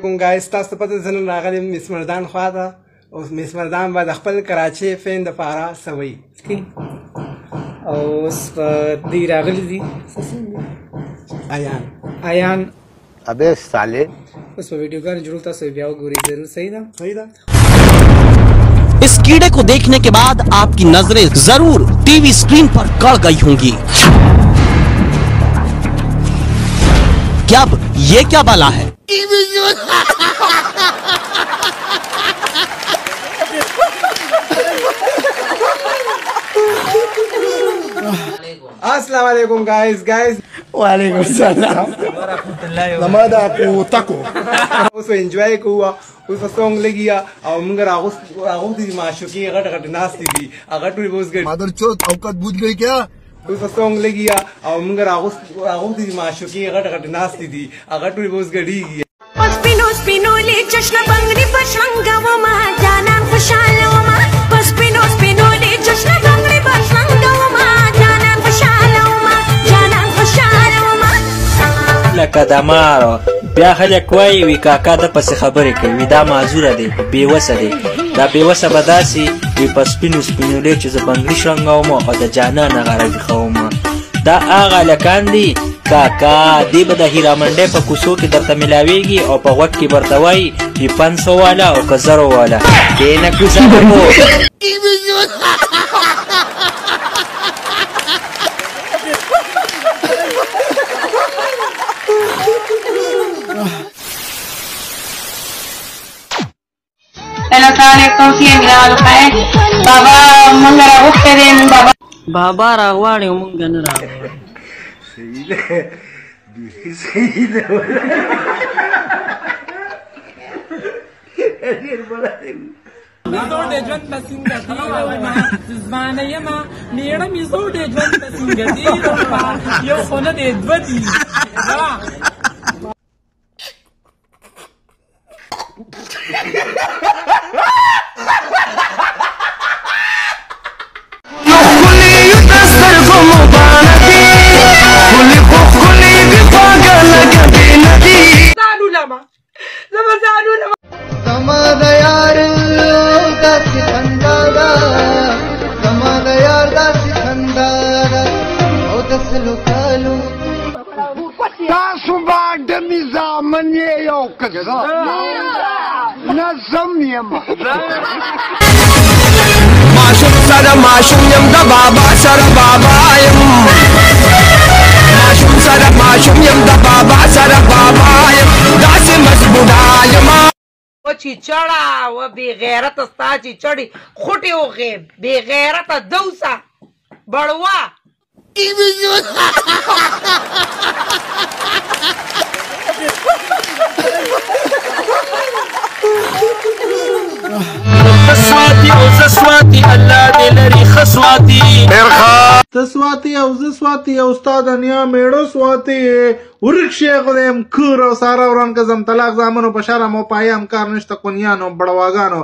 علیکم गाइस تاسو ته پته زنه راغلی مس مردان خواته او مس مردان بعد خپل کراچي فین د پارا سوي او اوس دی راغلی دي ایان ابے سالے اوس په ویډیو کې جوړ تاسو بیا وګورئ ضرور صحیح ده इस कीड़े को देखने के बाद आपकी नजरें जरूर टीवी स्क्रीन पर गड़ गई होंगी। क्या ये क्या बला है? अस्सलाम वालेकुम गाइस वालेकुम सलाम नमादा को तको اوس انجوای کوه اوس سونګ لګیا او موږ راغو دي معشوقي غټ ناس دي هغه ټول اوس ګډ मदर चोद औकात बुझ गई क्या اوس سونګ لګیا او موږ راغو دي معشوقي غټ ناس دي هغه ټول اوس ګډیږي स्पिनो ले जश्न बंगड़ी पर शंगवमा जाना खुशालवमा स्पिनो ले जश्न बंगड़ी पर शंगवमा जाना खुशालवमा لکه د مارو بیا خلک وایي وي کاکا د پسې خبرې کوي دا معذوره دی بېوسه دی دا بېوسه به داسې وي په سپینو سپینولې چې زه بنګړي شرنګوم او د جانان غره ویښوم دا هغه هلکان دي کاکا دې به د هیرامنډۍ په کوڅو کې درته میلاویږي او په غوږ کې به ورته وایي چې 500 والا او که 0 والا کښېنه کوڅه بکو بابا راغواړي مونږ نه راغواړو صحیح ده میزوډې ژوند به څنګه تېرومه ځوانه یمه مېړه میزوډې ژوند به څنګه تېرومه یو خو نه دی دوه دي تاسو باندې نظامن یو کزا نظم یم ماشوم سره ماشوم یم د بابا سره بابا یم ماشوم سره ماشوم یم د بابا سره بابا یم داسې مضبوطه یم و چې چړه و بې غیرته ستا چې چړې خوټې وغې بې غیرته دوسه بړوا سواتي او زسواتي الله دې لري خسواتي تسواتی او زسواتی او استاد انیا میړو سواتی ورک شیخ دیم کور او سارا وران کزم طلاق زامنو په شرم او پایم کار نشته کونیانو بړواګانو